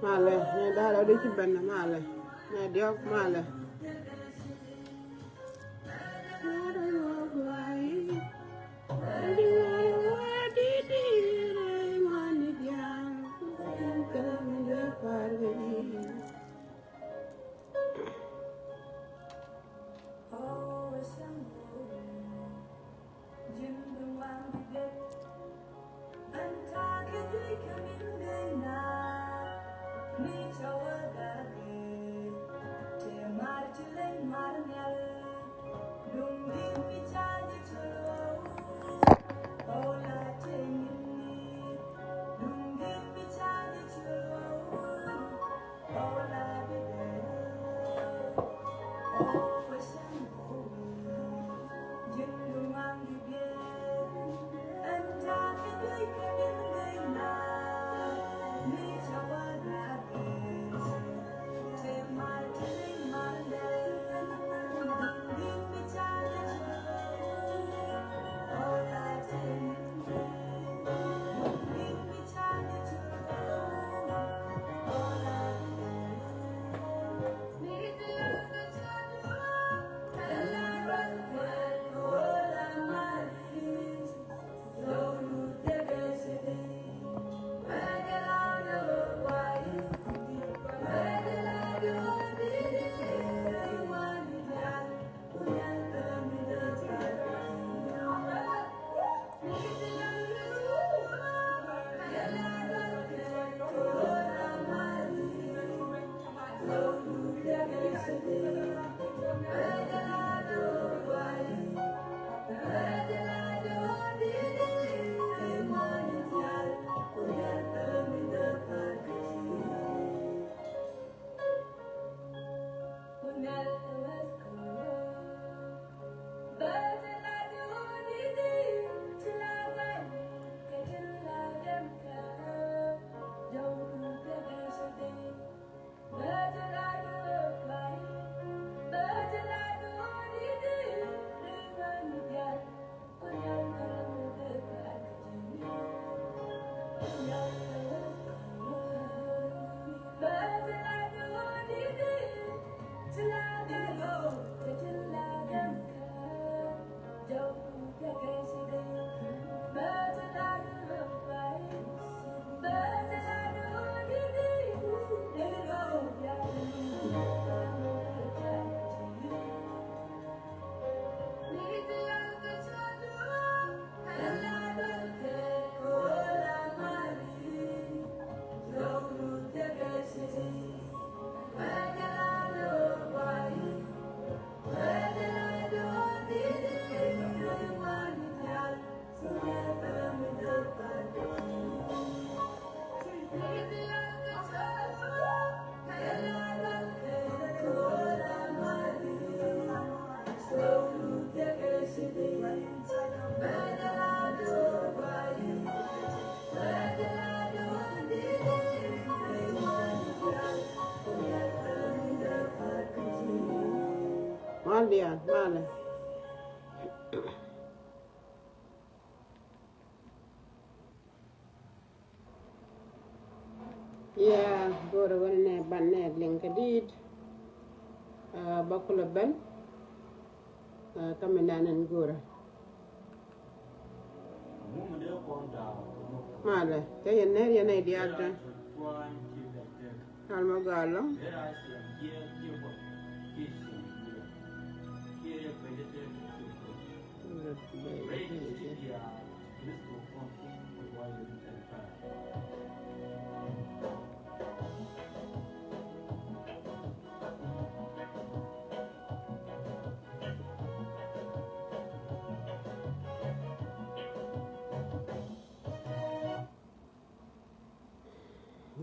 Male, ne dara di ci ben male. Ne diok male. Maldian, male. Yeah, go to one banner link did. Bakula Ben. Coming down and go. male ke yenner yana idialta alma gallo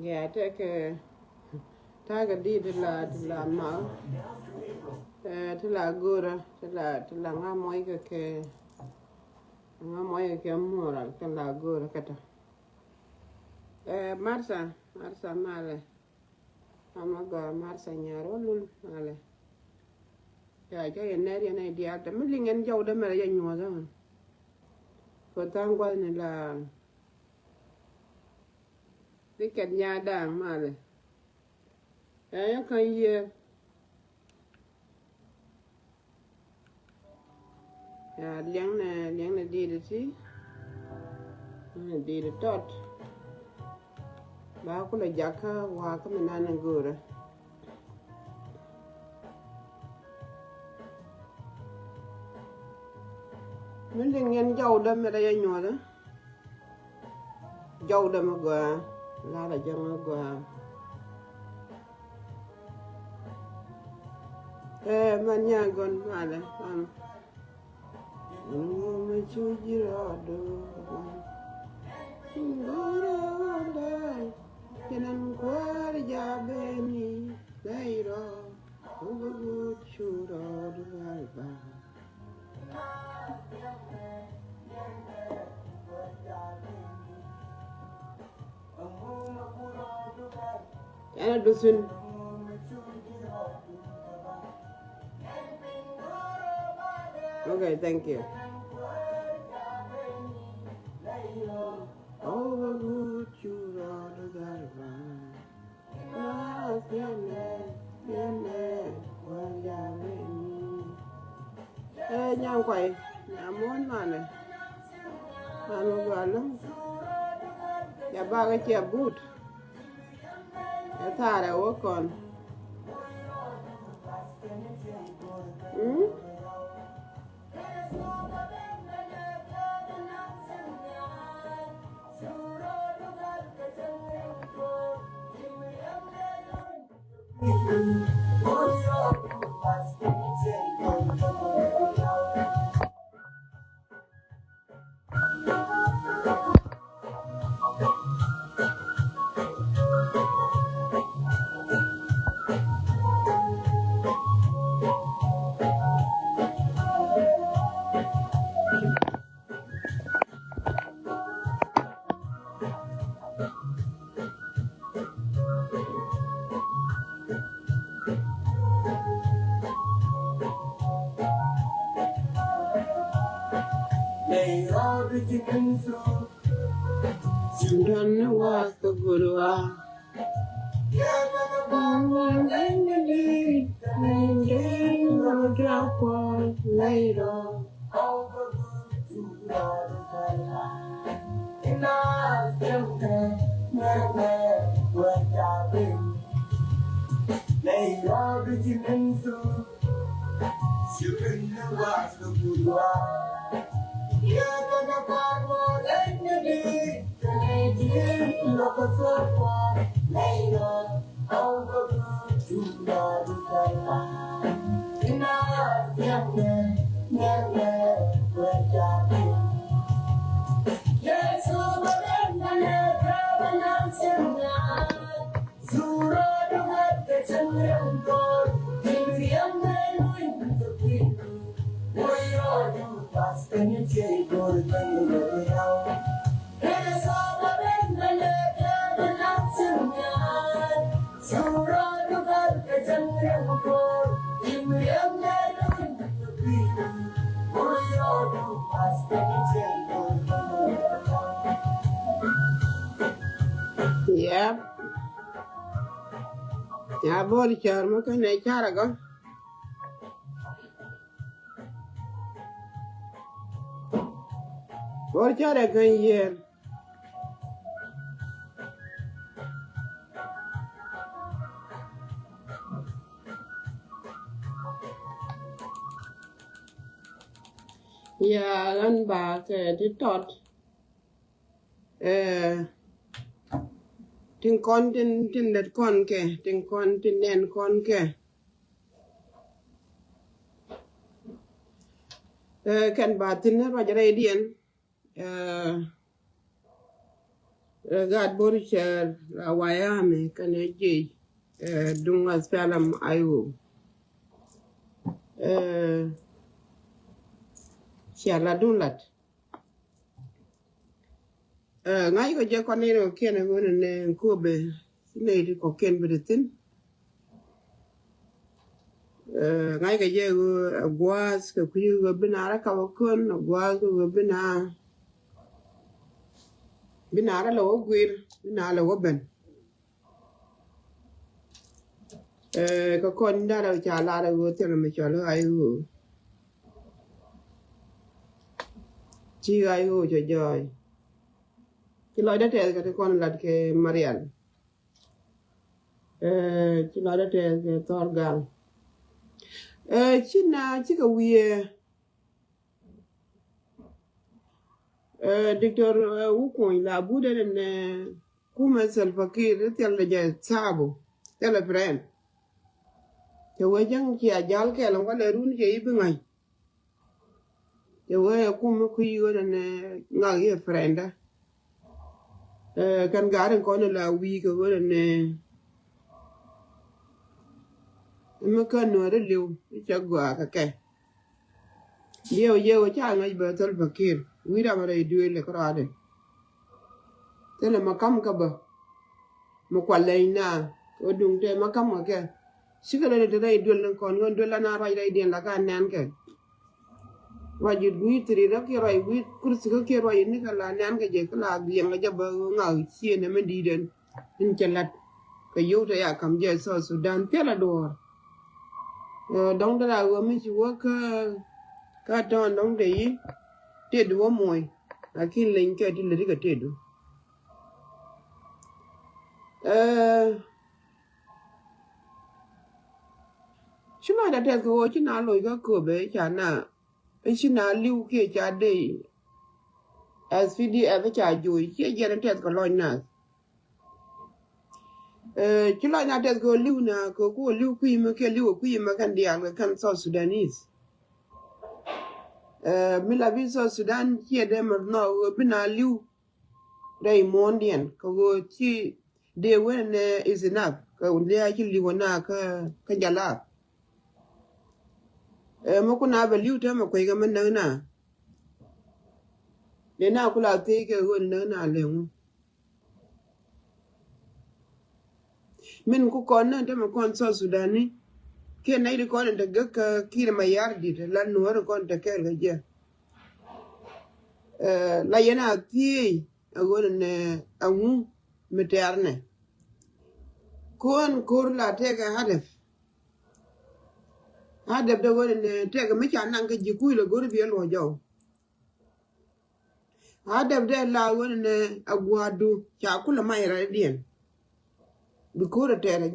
Yeah, take a tag di la ma la gura la nga moy ke moral ke la gura kata marsa male amaga marsa nyaro lul male ya ja yenner yana dia ta milingen jawda mala ya nyoda ko tangwal ni la ticket nhà đàng mà này đấy cái ya liang này đi được chứ đi được tốt ba có là giặc hoa cái mình ăn ngừa rồi mình đừng nghe dầu đâm mà đây nhỏ đó dầu đâm mà gà la la jang gwa man nyagon male me chujira do ngora wanda kenan kwar jabeni leiro ugu chura do alba Ana dusun okay, thank you. Oh, chura garba. Na tiene waya veni. Nyang quay, nyamon mane. Anu galo. Ya ba cái chia bút. Thà là ô còn Children was the good one. Later, yeah. Ya bori char mo ka ne chara go. Bori chara kan yer. ya gan ba ke ti tot eh tin con tin let con ke tin con tin nen con ke kan ba tin na ba jare dien eh gad bor cher wayame kan je dunga salam ayu cher la dunlat ngai ko je kon ne ken wona ne ko be ne di ko ken be tin ngai ka je gwas ka kuyu go binara ka kon gwas go binara lo gwir binara lo ben ka kon dara cha la go tele me chalo ayu chi ayu jo joy ki lo da te ka kon lat ke marial ki lo da te ke torgal china chi ka wiye Dr. Wukong la bude ne kuma salfakir tele je sabo tele friend te wajen ki ajal ke lan wala run ke ibi ngai te waya kuma ku yi wala ne ngai friend kan garin ko la wi ko wala ne ma kan no re lew cha gwa ka ke yew cha ngai ba salfakir wi da mara duwe le krade tele makam ka ba mo kwale na o dung te makam ka ke sigara de dai dol kon ngon dol na rai dai den la ka nan ke wajud gui tri ra ki rai gui kursi ko ki rai ni ka la nan ke je ka la bien ga jaba nga chi ne me di den in chalat ka yu ta ya kam je so Sudan te la do dong da go mi chi wo ka don dong de yi te do moy akin len ke di le ka te do chuma da te ko chi na lo ga ko be cha na chi na liu ke cha de SPDF cha ju chi je na te ko lo na chi lo na te ko liu na ko liu ku ma ke liu ku ma kan dia kan so Sudanese mi la vi so Sudan chi de mer no bina liu dai mondian ko chi de when is enough ko de chi liu na ka jala mo kuna ba liu ta ma ko ga man na de na kula te ke gon na le mu min ku kon na ta ma kon so Sudani ke na ri kon da ga ka kire ma yar di la no ro kon ta ke ga je la yana ti gon ne amu meterne kon kur la te ga hadaf da gon ne te ga mi cha nan ga ji ku lo gor bi lo jo hadaf da la gon ne agwadu cha kula mai ra dien bi ko te ra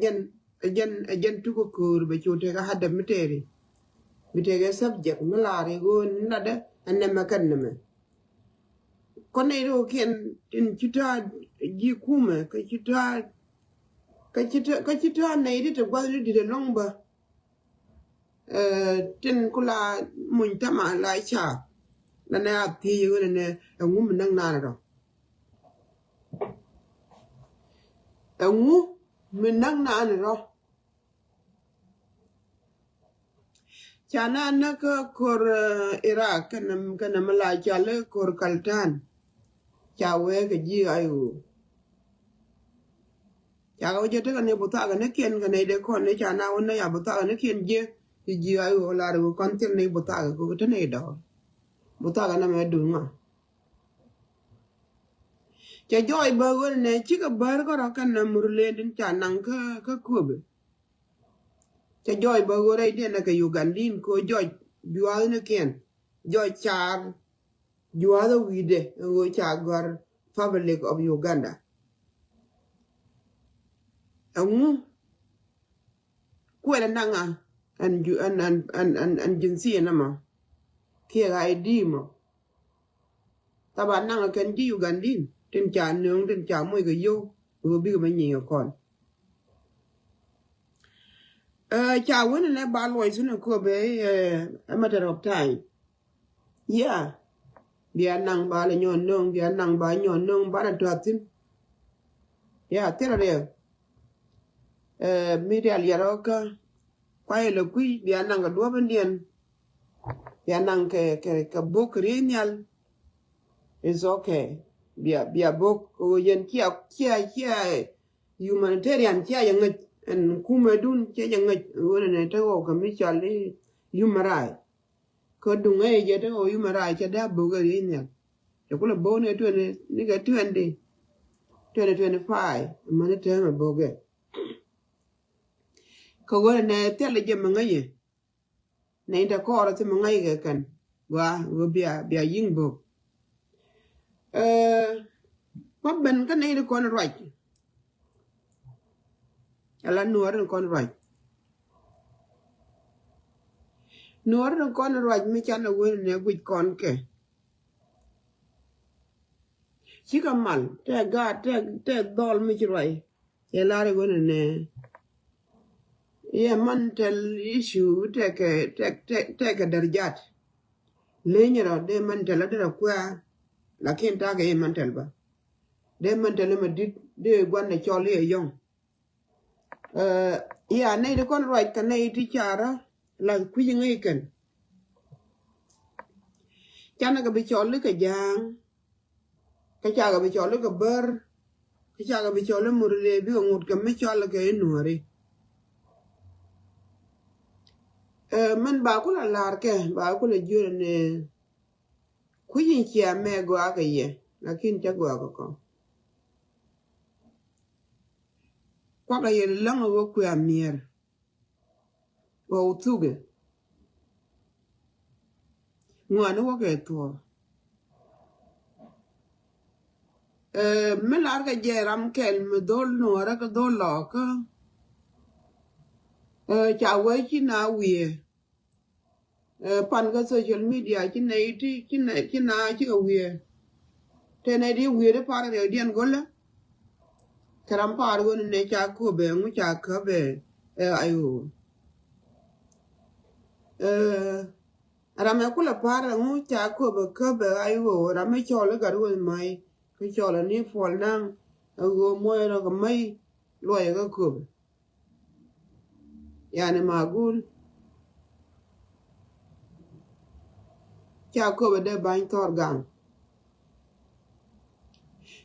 jen tu ko kur be chote ga hadaf miteri bitege subject malare go nada anna makanna me kone ro ken in chita ji kuma ka chita na ide te gwali di de longba tin kula mun tama la cha la na ti yo ne ngum nang na ro ngu min nang na ro chana na ka kor Iraq kana mala chale kor kaltan chawe ke ji ayu chaga je te ne buta ga ne ken ga ne de ko ne chana wona ya buta ga ne ken je ji ayu la ru kon te ne buta ga ko te ne do buta ga na me du ma cha joy ba go ne chi ga bar ko ra kan na murle din chana ka ko be cha joy ba go re de na ka Ugandin ko joy jual ne ken joy char jual wi de go cha gar Republic of Uganda ngu kwela nanga an jinsiya nama kia gai đi mà ta bạn năng là cần chi Ugandin trên trà nướng trên trà môi cái vô vừa biết cái nhiều còn trà vẫn là ba loại xuống là cô bé a matter of time yeah bia năng ba là nhon nương bia năng ba nhon nương ba là trà tin yeah thế là đều mi real yaroka quay là quý bia năng cái đua bên điền bia năng cái book riêng is okay bia book o yen kia humanitarian kia yang en kuma dun kia yang wona ne tawo ka mi chali humarai ko dunga je tawo humarai ke da book riêng ya kula bone to ne ni ga 2025 mane te ma boge ko wona ne tele je mangaye ne ta ko ra te mangaye kan wa go bia ying book có bên cái này con rạch là nuôi con rạch mới chăn là quên nè quỳ con kì chỉ có mặn thế gà thế đòn mới chỉ vậy thế là cái quên nè yeah mental issue thế cái darjat lên rồi để mental là được qua là khen ta cái mental ba để mental mà đi để quan này cho lấy dùng yeah này được con right cái này thì chả đó là quý ngay cần cha nó cái bị cho lấy cái giang cái cha cái bị cho lấy cái bơ cái cha cái bị cho lấy một đề bị ngột cái mấy cho là cái nửa đi mình bảo cũng là cái bảo cũng là dưa này quý chia mẹ gọi cái gì là khi chắc gọi con qua cái lăng ở quê miền ở Tuge ngoài nó có cái thua mình làm cái gì làm cái mà đôi nửa cái đôi lọ cái chào với chị nào về pan cái social media chị này thì chị nào chị có về thế này đi về đấy para rồi điên gọi là karam para gọi này cha cô bé ngũ cha cô bé ayu rame kula para ngũ cha cô bé ayu rame cho là cái rồi mai cái cho là ni phol nang go moi ra cái mai loài cái cô yani magul cha cô bé để bánh tor gang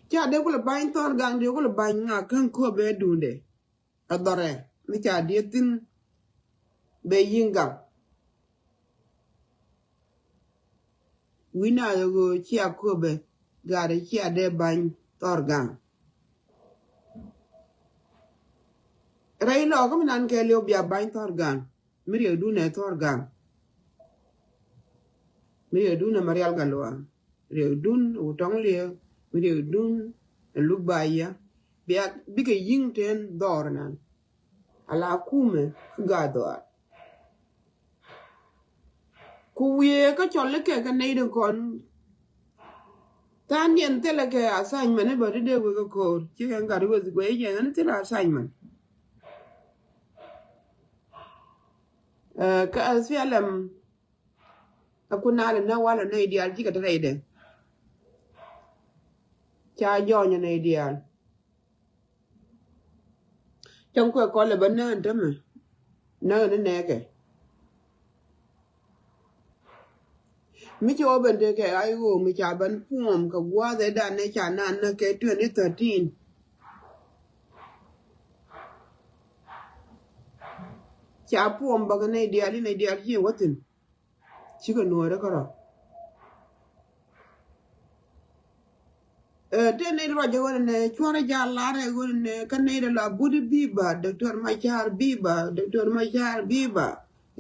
cha de kula bánh tor gang de kula bánh ngà kan cô bé đun de adore mi cha de tin be yinga wina go cha cô bé ga de cha de bánh tor gang rai lo ko nan ke leo bia bánh tor gang mi re du ne tor gang mi re du na marial galwa re dun utong le mi re dun lubaya bia bige ying ten dornan ala kume ga dor ku ye ka cholle ke ka nei de kon tan yen tele ke assignment ba de go ko chi kan ga go go ye ne tele assignment ka asfialam akuna na wala na ideal ji ka tare de cha jo nya na ideal trong ko ko le ban na ta ma na ne ke mi cho ben de ke ai go mi cha ban pum ka gwa de da ne cha na na ke 2013 cha pum ba ne ideal ji watin chi ko no ra ka ra de ne ro je won ne chora ja la re won ne kan ne la budi biba doctor machar biba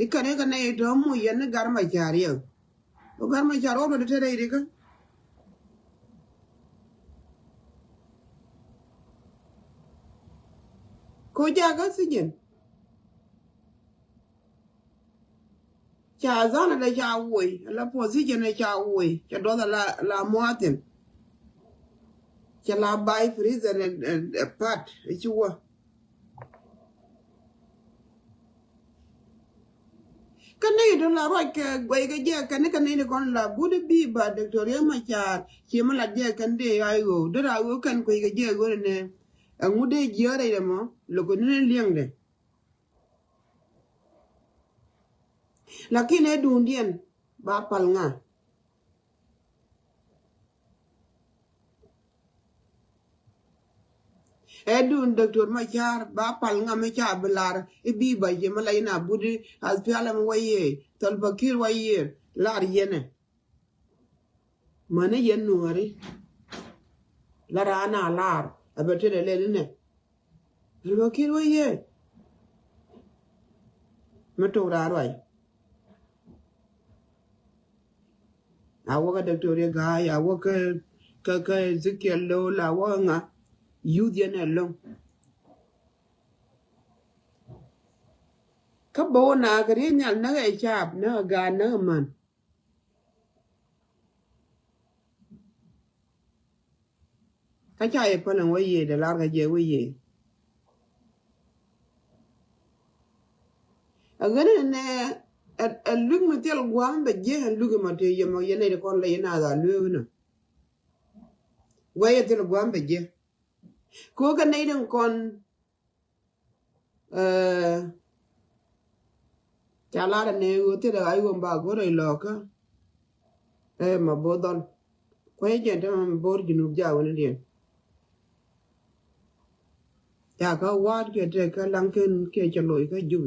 ikane kan ne do mu yen gar machar yo gar machar o de tere ire ka ko ja ga sijin cha zana da cha woi la position da cha woi cha do la moatin cha la bai freezer and pat chuwa kanai do la roi ke gwai ga je kanai ne kon la bude bi ba doctor ma cha chi ma la je kan de ai go do ra go kan gwai ga je go ne ngude jere de mo lo ko ne liang de lakini edundien ba pal nga edun doctor Machar ba pal nga me cha belar ibi ba je mala ina budi as pialam waye talbakir waye lar yene mane yen nuari lara ana lar abete de le ne talbakir waye meto ra roi awoga doctor ga ya woga ka zikel lo la wanga yudian along ka bo na gari nyal na ga chap na ga na man ka cha e palan waye da lar ga je waye a gane ne a lug matel gwam be je a lug mate ye mo ye ne kon le na ga lu na waye tel gwam be je ko ga ne den kon chala ne o te da ai ba go re lo ka ma bodon ko ye je ta bor ginu ja woni den ya ka wat ke te ka lanken ke chaloi ka ju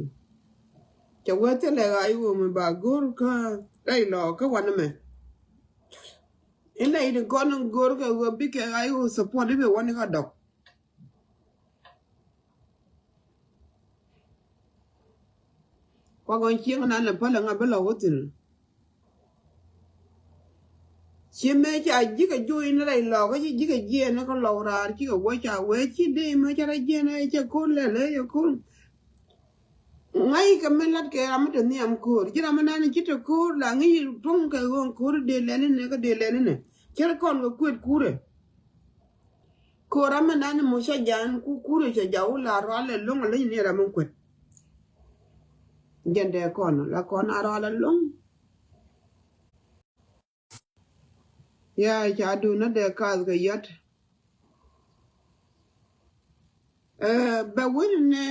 cha we te le ai wo me ba gor ka dai lo ka wan me ina idin kon gor ka go bi ke ai wo support be wan ka dok kwa gon chieng na le pala nga bela wotin chieme cha ji ka ju ina dai lo ka ji ka je na ko lo ra ki ka wo cha we chi de ma cha ra je na cha ko le yo ko ngai ka melat ke am to ni am kur jira mana ni chito kur la ngi tung ka gon kur de le ne ka de le ne cher kon go kwet kure kora mana ni mo sha jan ku kure cha ja la ra le long le ni ra mon kwet jende kon la kon ara la long ya cha du na de ka ga yat ba win ne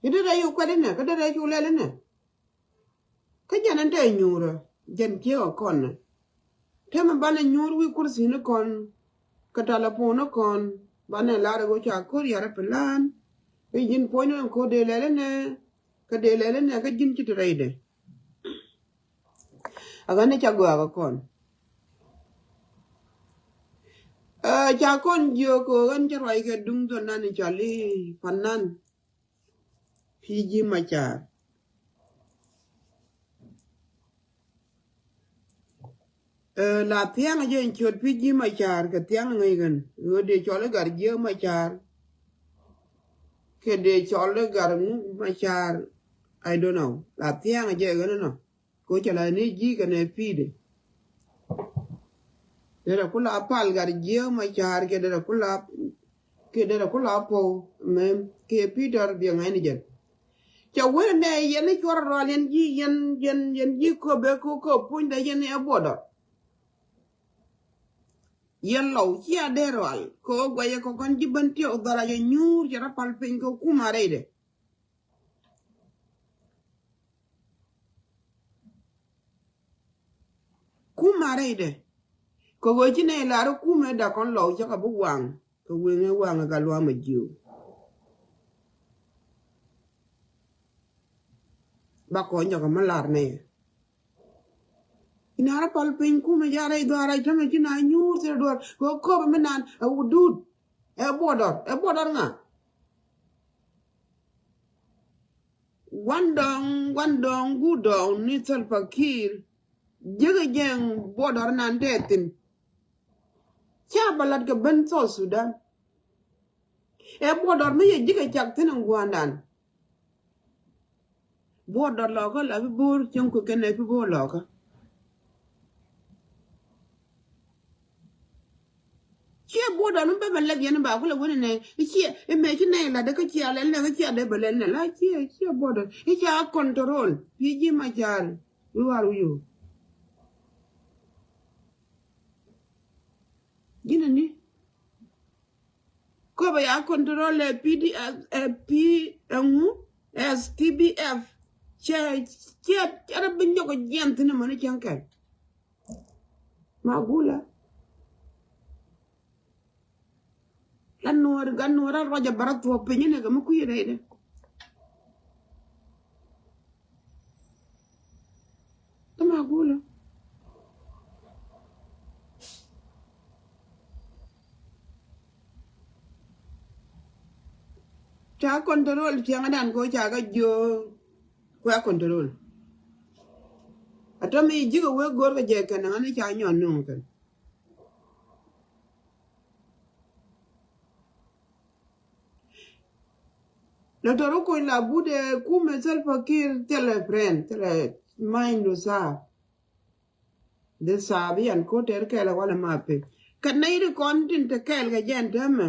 ida da yu kwet ne ka da ju le ne ka janan de nyura jen ke o kon tema bana nyur wi kursi ne kon katala pono kon bana lara go cha kur yara plan e jin pono ko de lele ne ka de lele ne ka jin ci trade aga ne cha go aga kon cha kon jo ko gan cha rai ke dung to nan chali panan piji macha la tiang je chot piji machar ka tiang ngai gan go de chole gar je machar ke de chole gar machar I don't know la tiang je gan no ko chala ni ji ka ne pide de la kula pal gar je machar ke de la kula po mem ke peter bi ngai ni je cha wene yen chor ro len ji yen ji ko be ko pun de yen e bodo yen law ci aderal ko gwaye ko kon jibanti o dara yo nyur ci rapal pen ko kumare de ko go ci ne la ro kume da kon law ci ka bu wang ko wenge wang ga lo ma jiw ba ko nyaka malar ne inara pal pen kume jara do ara tama ci na nyur ci do ko menan udud e bodor nga wandong gudong ni Salpakir jege jeng bodor nan detin cha balat ke ben so Sudan e bodor me jege chak tin ngwandan bo do lo ko la bo chung ko ken ne bo lo ko chia bo do no be le yen ba ko le woni ne chia e me chi ne la de ko chia le ko chia de be le ne la chia bo do chia control pi ji ma jar wi waru yu gina ni ko ba ya control le pdf p ngu stbf chia ara bin jo ko jent ne mo ne chankan magula gan nuor roja barat to penye ne ga mu ku yede de to magula cha control tiang dan ko cha ga jo kwa control atami jigo we gor ga je kan ne cha nyon nun kan Doctor ko la bude ku mesel fakir tele friend tele mind sa de sabi an ko ter ke la wala mape kan nei de kon tin te kel ga jen teme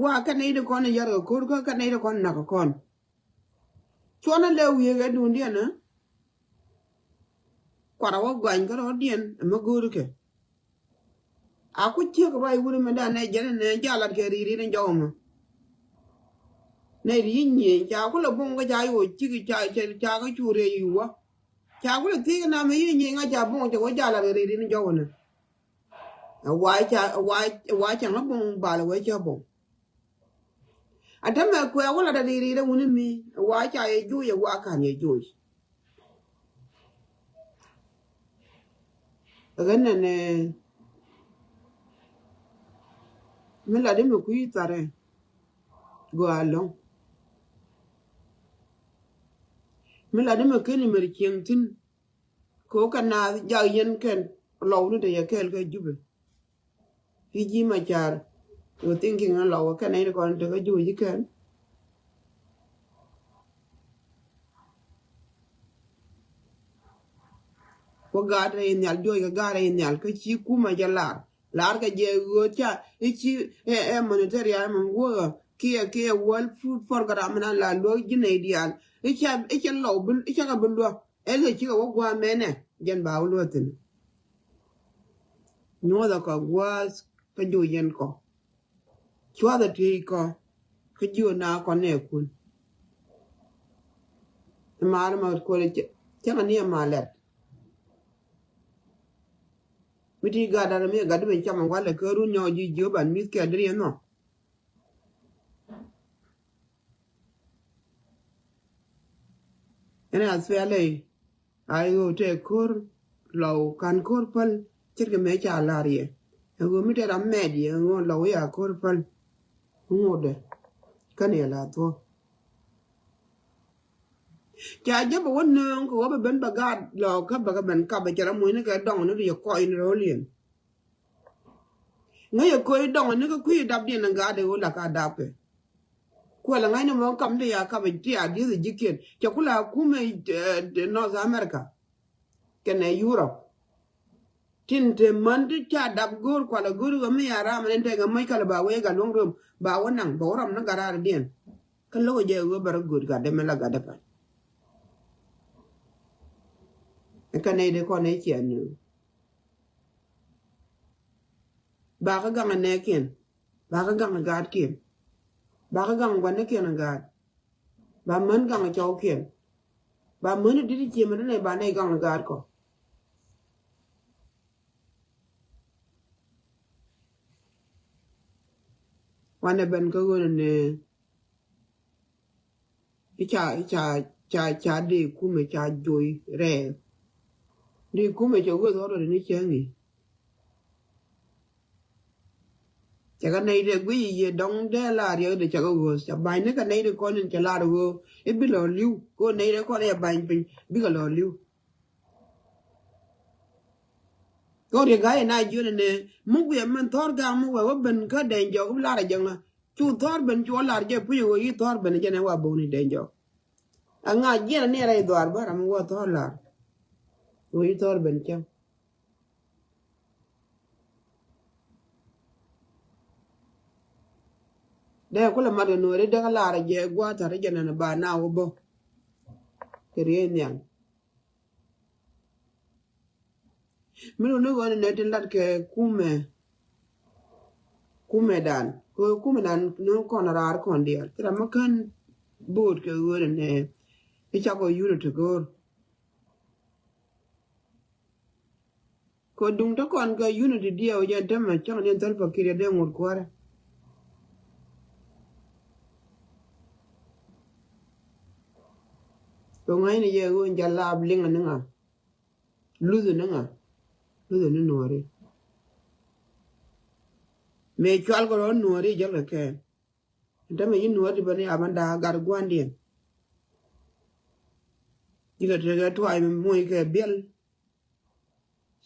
wa kan nei de kon yar ko ko kan nei de kon na ko kon chona le wi ga dun dia na kwara wa gwan ko dien ma guru ke a ku chi ko bai wuri me da ne jen ne jala ke ri ne jawma ne ri nyi ja ko la bung ga ja yo chi ga ja ga chu re yu wa ja ko ti na me yi nyi ga ja bung ja ko jala ri ne jawna wa cha ma bung ba la wa cha bung atame ko wala da ri da wuni mi wa cha ye ju ye wa kan ye ju ganna ne me la de me ku tare go along me la de me ken mer tin ko kana ja yen ken lo nu de ye kel ga jube ji ma jar you thinking a lo ka nei ko de ga ju ji ken ko ga re nyal jo ga re nyal ka chi ku ma jala lar ka je go cha chi monetary am go ke world food program na la lo ji ne dial cha lo bun cha ga bun lo ele chi ga gwa mene jen ba lo tin no da ka was ka ju yen ko chwa da ti ko ka ju na ko ne kun mar ma ko le cha ni ma le miti ga da me ga de chama wala ko ru nyo ji jo ban mi ke adri no ena asfale ayo te kor law kan kor pal chirke me cha larie go mi te ram medi go law ya kor pal ngode kan ya la to cha je bo wonno ko ba ben ba ga lo ka ba ga ben ka ba jara mo ne ga dong ne yo ko in ro lien ngayo ko dong ne ko ku dab din ga de la ka dab ke ko la ngai no mo kam de ya ka ba ti a di jikin cha kula ku me North America kene Europe tinte man ti cha dab gor kwa la gor ga me ara man te ga mai kala ba we ga long rum ba wonang ba ram na garar dien kan lo je go bar gor ga de me la ga da pa kan ne de ko ne chi anu ba ga ga ne ken ba ga ga ga ken ba ga ga wa ne ken ga ba man ga cho ken ba man di di chi man ne ba ne ga ga ko wane ben ko ne cha de ku me cha joy re de ku me cho go ro ni chengi cha ga nei de gui ye dong de la ri de cha go cha bai ne ka nei de ko ni cha la ro e bi lo liu ko nei de ko ne bai pin bi ga lo liu ko de ga na ju ne mu gu man thor ga mu wa ben ka de jo la ra jang na chu thor ben chu la je pu yo yi thor ben je ne wa bo ni de jo anga jena ne rai dwar bara mo to la wi tor ben cham de ko la made no re de la ra je gwa ta re jena na ba na wo bo kere nyan mino no go ne tin lat ke kume dan ko kume dan no kon rar kon dia tra makan bot ke go ne icha ko yuno to go ko dung to kon ga unity dia o ja dem cha ne dal pa kire de ngur kwara to ngai ne ye go jalla blinga nga luzu nga luzu ne nore me chwal go nore jalla ke ndame yin nore bane amanda gar gwandien diga tege to ay moy ke bel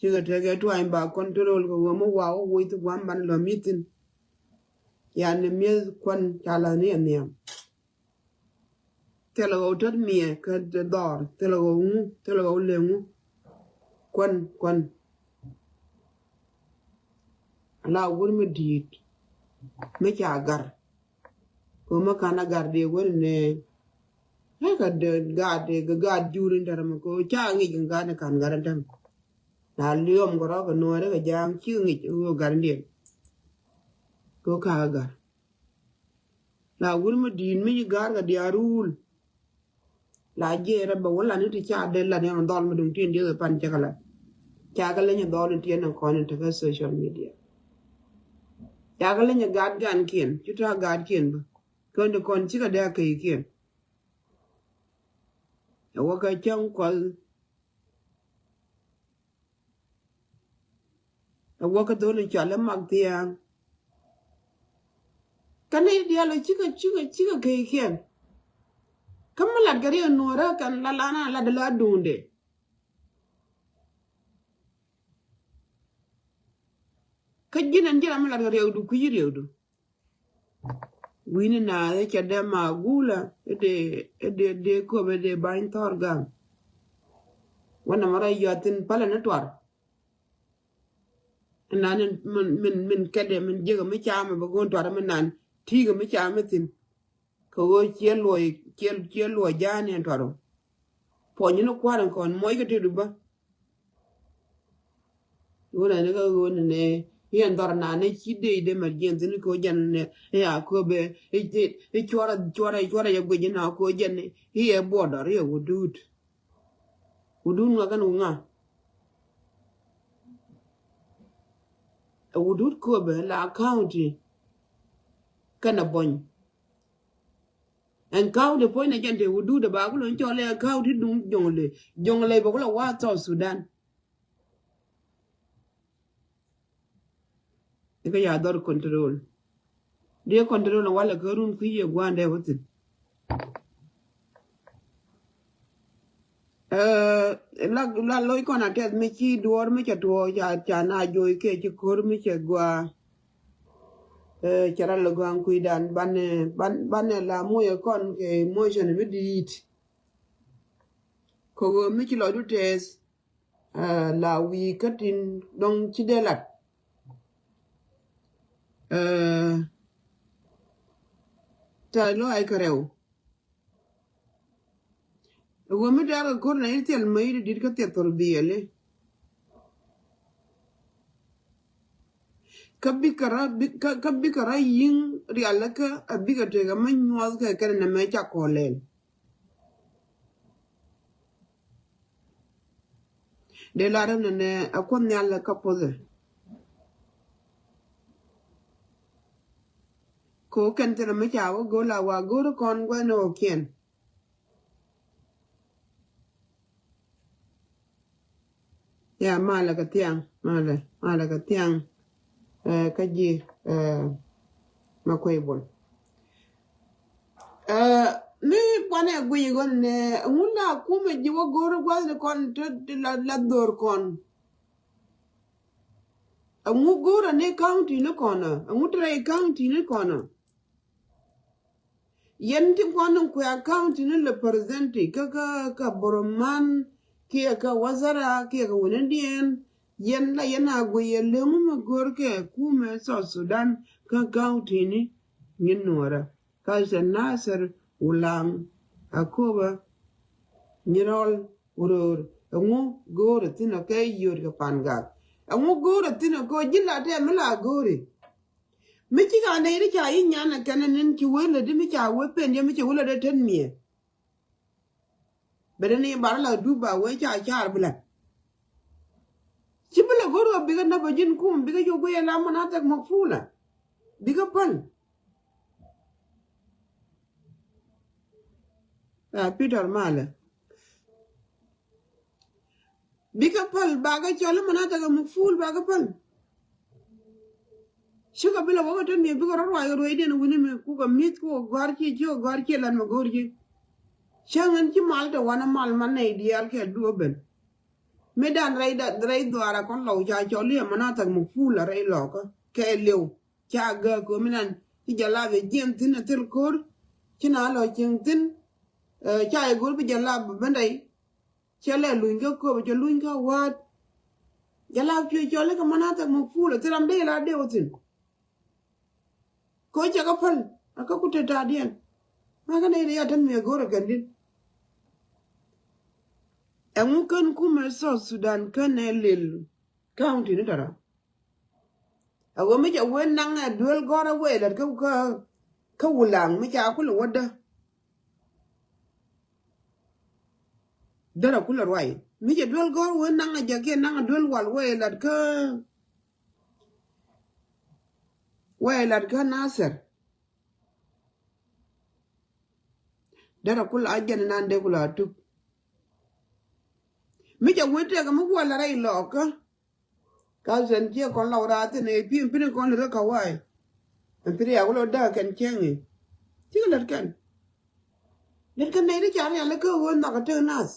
diga tege to ay ba control go mo wa o wo to gwam ban lo mitin yani mi kon chala ne ne telo go tot mie ke de dor telo go lengu kon ala wur mi dit me cha gar ko ma kana gar de wor ne he ka de ga jurin dar ma ko cha ngi ga ne kan garan tam na liom go ro no re ga jam chi ngi go gar ndien ko ka gar la wur mi din mi gar ga diarul la je ra ba wala ni ti cha de la ne dol ma dum tin de pan cha kala cha kala ni dol tin na ko ne ta social media ya ga lenya gad gan kien chuta gad kien ba kon de kon chika da kai kien ya waka chang kwal ya waka do ne chala mak tiang kan dia lo chika kai kien kamala gari nora kan la lana la de la dunde kajina njira mala gari udu kuyiri udu wini na cha de magula de ko be de bain torgam wana mara yatin pala na twar nan min kede min jega mi chama ba gon twar min nan tiga mi chama tin ko go chielo jani twaro po nyino kwaran kon moy ga tedu ba wona ne ga wona ne yen dor na ne chide de emergency ni ko jan ne ya ko be e chora ya gwe na ko jan ne e border ya wudun nga kan nga wudut ko be la county kana bon en county point na jante wudu de ba ko lon chole county dum jongle ba ko la wa to Sudan e ya dor control de control wala garun ku ye gwande wotin la loy kona tet mi chi duor mi cha tuo cha na joy ke chi kor mi che gwa chara lo gwan kuidan bane la moyo kon ke motion mi dit ko mi chi lo du tes la wi katin dong chi de lat ta lo ai kareu wo mi da ko na itel mai dit ka te tor biele kabbi kara yin rialaka abiga tega manywaz ka kare na me cha kolen de laram ne akon nyalla kapoze ko kan tere me cha wo go la wa go kon gwa no kien ya mala ka tiang mala ka tiang kaji makoy bon mi pane gwi gon ne nguna kume jiwo goro gwa ne kon la dor kon ngu goro ne county ne kono ngu tre county ne kono yen ti kwanin ku account ni le presenti ka boroman ki ka wazara ki ka wonendien yen la yana go yele mu gorke ku me so Sudan ka account ni nyin nora ka nasser ulang akoba nyirol urur ngu gore tina ke yor ka panga ngu gore tina ko jilla te mala gore michi ga ne ri cha yin yana kanan ki wele di mi cha we pen ye mi chi wele de ten mie bere ni bar la duba we cha cha bla ci bla goro biga na bajin kum biga yo go la manatak makfula biga pal Peter mala biga pal baga chola manatak makful baga pal shuga bila waga ten mie biga ro wa ro ide no wini me ku ga mit ko garchi lan ma gorji changan ci malta wana mal man ne dial ke duoben medan rai dwara kon lo ja choli manatak makfula rai lo ka ke lew cha ga ko minan ti jala ve jem tin tel kor kina lo jeng tin cha e gol bi jala bandai chele luinga ko be luinga wat jala pyo chole ka manata mo fula tiram de la de otin ko cha ka pal aka kute ta dien maga ne ya tan me goro gandin en kan kuma so Sudan kan elil county ni dara awo mi ja wen nang duel gora we la ka wulang mi ja kula wada dara kula rwai mi je duel gor we nanga jage nanga duel wal we lat ka nasser dara kula ajan nan de kula tu mi je wete ga mu wala rai loka ka zen je kon laura te ne pin kon le ka wai en pri ya ulo da kan chengi ti lat kan ne ri ja ya le ko won na ka te nas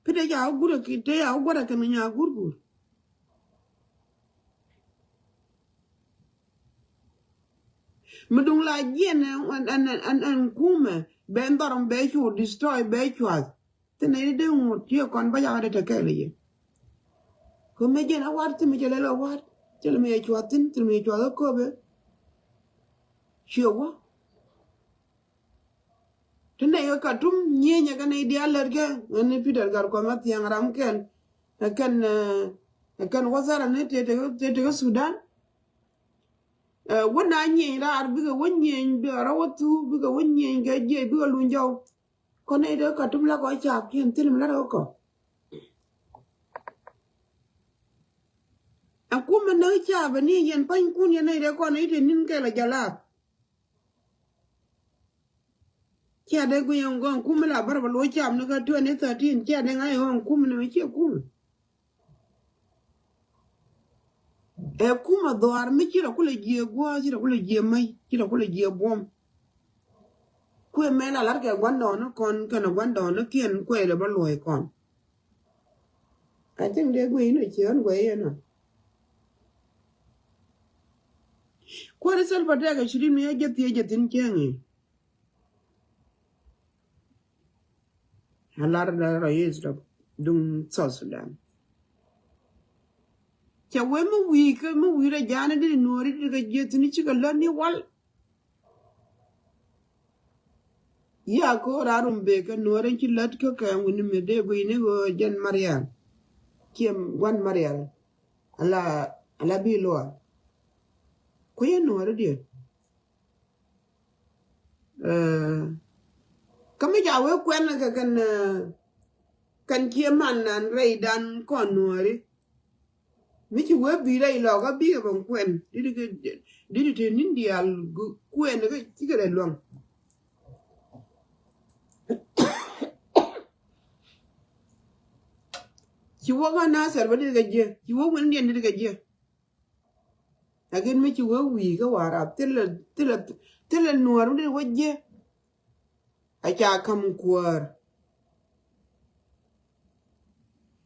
pide ya gura ki te ya gura kan nya gurgur Medung la jen an kume ben darom be chu destroy be chwas tene de ngut ye kon ba ya de tekele ye ko me jen awar te me jele awar tele me chwatin tele me chwa ko be chewa tene yo ka tum nyenya kan ide alerge ne Peter gar ko mat yang ram kan wazara ne te Sudan wona nyi rar biga wonye bi rawatu biga wonye ga je biga lunjaw kono ide ka tumla ko cha kin tilim la ko aku mena cha bani yen pan kun yen ide kono ide nin ke la jala cha de gu yon gon kumla barba lo cha am ga 2013 cha de ngai hon kumna me che kum kuma doar mi kira kula je gwa kira kula je mai kira kula je bom kwe mena larga gwanda no kon kana gwanda no kien kwe le baloy kon I think de gwe no chion gwe no kwa sel patega shirin mi je tin kengi halar da rayes da dung South Sudan cha we mu wi ra jana di nori di ga je tin chi ga lani wal ya ko rarum be ka noren ki lat ko ka woni me de go ni go jen Mariam kiem wan Mariam ala bi lo ko ye nori di kama ja we kwen ka kan kieman nan rei dan kon nori Michi we bi rai lo ga bi ban kwen didi te nindial kwen ga tigere long ci wo ga na ser ba diga je ci wo wen den diga je again michi we wi ga wara tele nuar de wajje a cha kam kwar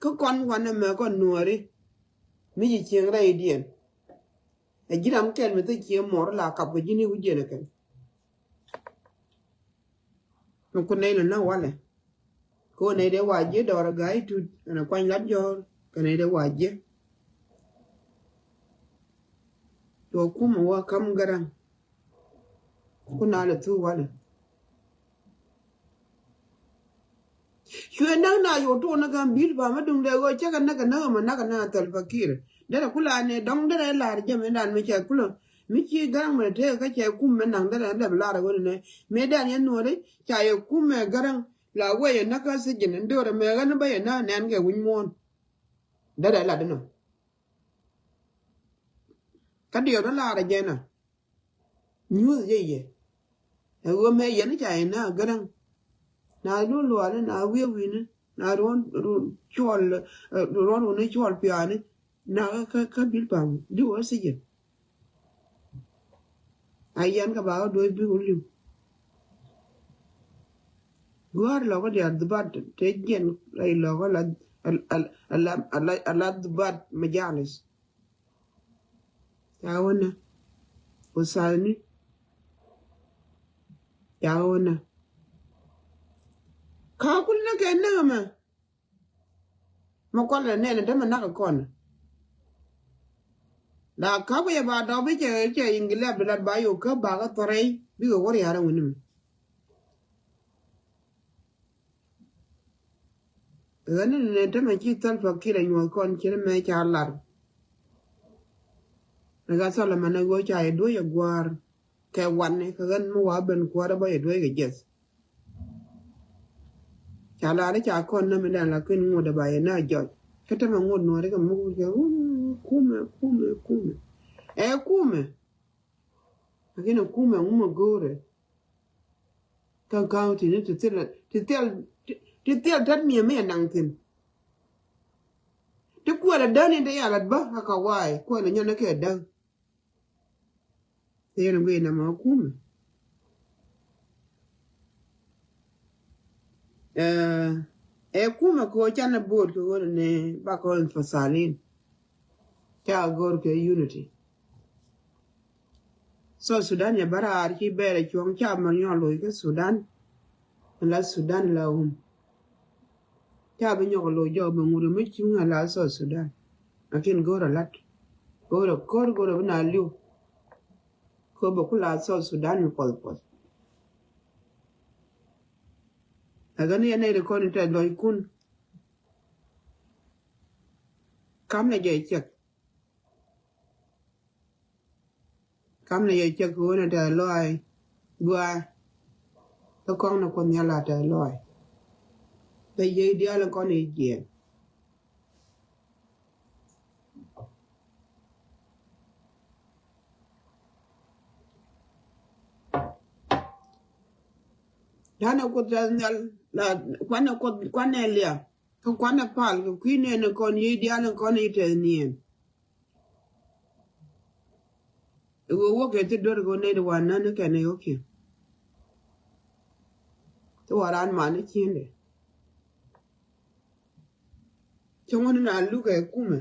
ko kon wan me ko nuari mi ji chieng rai dien e jiram kel me te chi mor la kap ko jini uje ne ken no ko ne na wale ko ne de waje do ra gai tu na kwan lat jo ko ne de waje to kuma wa kam garan kuna da tu wale shwe nang na yo to na gam bil ba ma dung de go che kan na na tal fakir da kula ne dong da la je me dan me che kula mi chi garang me te ka che kum me nang da la go ne me dan yan no re cha ye kum me garang la we na ka se jin ndo re me ga na ba ye na nan ge win mon da la de no ka dio da la re je na nyu ye ye e go me ye na cha ye na garang na lu lu ale na wi wi ne na ron chol ron ne chol piane na ka bil pam di o se je ayan ka ba do bi ulu guar lo ko dia dubat te gen ai lo ko la ala dubat majalis ya wona usani ya wona ka kul na ke na ma ko la ne de ma na ko na la ka ba do bi che ingile bla ba yo ka ba ga tore bi go wori ara woni gani ne ta ma ki tal fakira nyo kon kire me cha lar ga sala mana go cha do ya gwar ke wanne ka gan mu wa ben ko da ba do ga jes cha la cha kon na me dan la kin mu da ba ya na jo ka ta ma ngon no re ga mu ga kume kume lakini kume mu gore ka ti ne ti tel me nang tin ti ko la dani da ya la ba ka wai ko la nyana ke dan te ne we na ma kume kume ko chana bol ko ne ba ko fasalin ta gor ke unity so Sudan ya bara arki bere chong cha ma nyolo ke Sudan la Sudan la cha be nyolo jo be ngure me chunga la so Sudan akin gora lat gora na liu ko be kula so Sudan ni pol agani ene re kon ta loy kun kam na je chek kam na ye chek ko na ta loy gwa to kong na kon ya la ta loy be ye dia la kon e je dana ko dal la kwana lia ko kwana pal ko kwine ne kon ye dia la kon e te nien wo ke te dor go ne wa na ne ke ne oke to waran ma ne kinde chongo na lu ke kume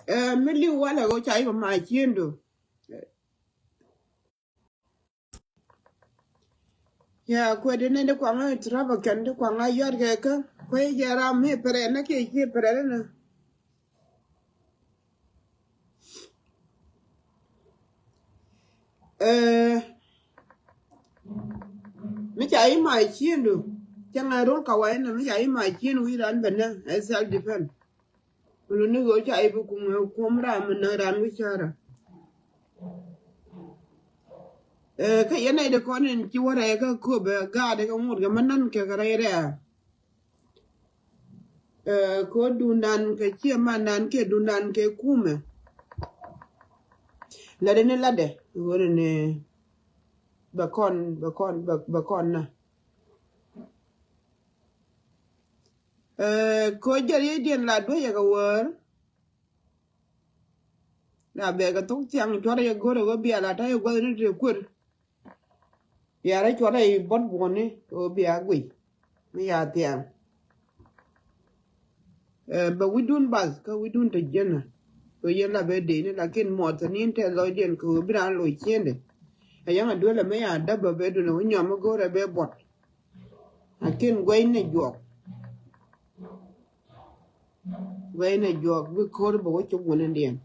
mili wala go chai ma chiendo ya ko de ne ko ma traba kan de ko ma yor ke ka ko ye ra me pere na ke pere na mi chai ma chiendo changa ron ka wa na mi chai ma chiendo wi ran ben na self defense lu ni go cha ibu kum ra mình nơi ran wi chara ka yana da ko ne ci wara ka ko be ga da ka mur ga manan ke ga re ko dundan ka ci manan ke dundan ke kume la de ne la de wore ne bakon na ko jari dien la do ya ga wor na be ga tok tiang chora ya gore go bia la ta yo go ni de kur ya ra chora I bot boni o bia gui mi ya tiang ba widun bas ka widun te jena ko yen la be de ni la ken mo ta ni te lo dien ko bra lo chiende ayang a do la me ya da ba be do no nyom go re be bot akin gwai ne jok bi ko bo chu wona dien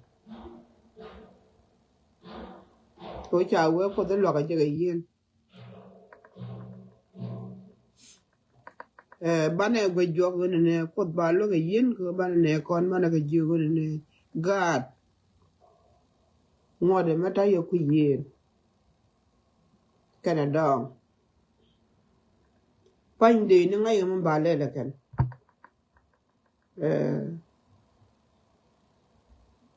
ko cha we ko de lo ga je ga yen bane gwe jok wona ne ko ba lo ga yen ko bane ne kon mana ga ji wona ne gad ngode mata yo ku yen kana dong pande ni ngai mo ba le la kan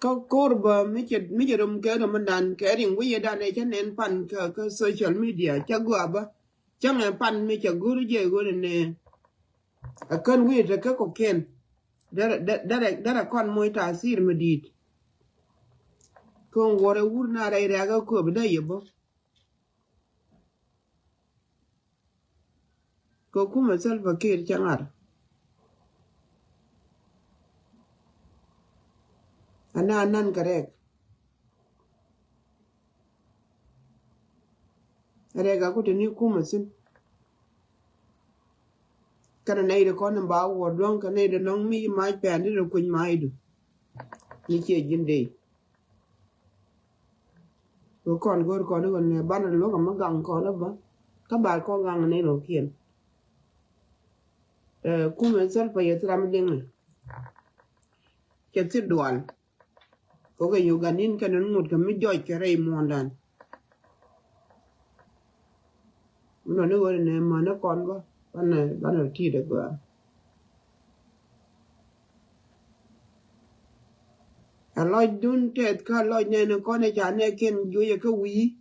ko korba mi je rum ke do mandan ke ring wi da ne chen en pan ka social media cha gwa ba chang en pan mi cha guru je go ne akan wi ta ka ko ken dara kon moy ta sir medit ko wore wurna rai raga ko ba da yebo ko kuma salva kir changar ana nan karek rega ko ni kuma sin kana nei de kon ba wo don kana nei de nong mi mai pe ni de kun mai du ni che jinde ko kon gor ko ne kon ne ban lo ka ma gang ko la ba ka ba ko gang ne lo kien kuma salva yetra mi ding ke ti dual ko ga yuganin kana ngut ka mi joj ke rei mondan no ne wore ne ma na kon ba bana ti de gwa a loj dun tet ka loj ne ne ko ne cha ne ken ju ye ka wi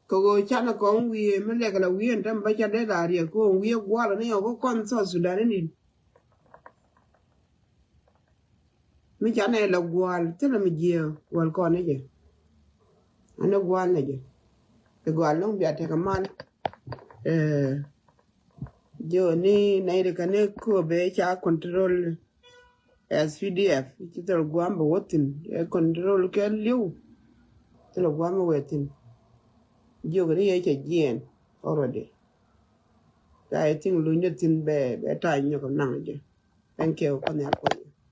ko go cha na ko wi me le ka la wi en tam ba cha de da ri ko wi gwa la ne ko kon so sudan ni mi cha ne la gwa te na mi je wal ko ne je ana gwa ne je te gwa long bi ate ka man jo ni na ire ka ne ko be cha control SPDF ci tel gwamba wotin control ke liu tel gwamba wetin jogri ye che jien already I think lu nyetin be ta nyo ko nang je thank you ko ne ko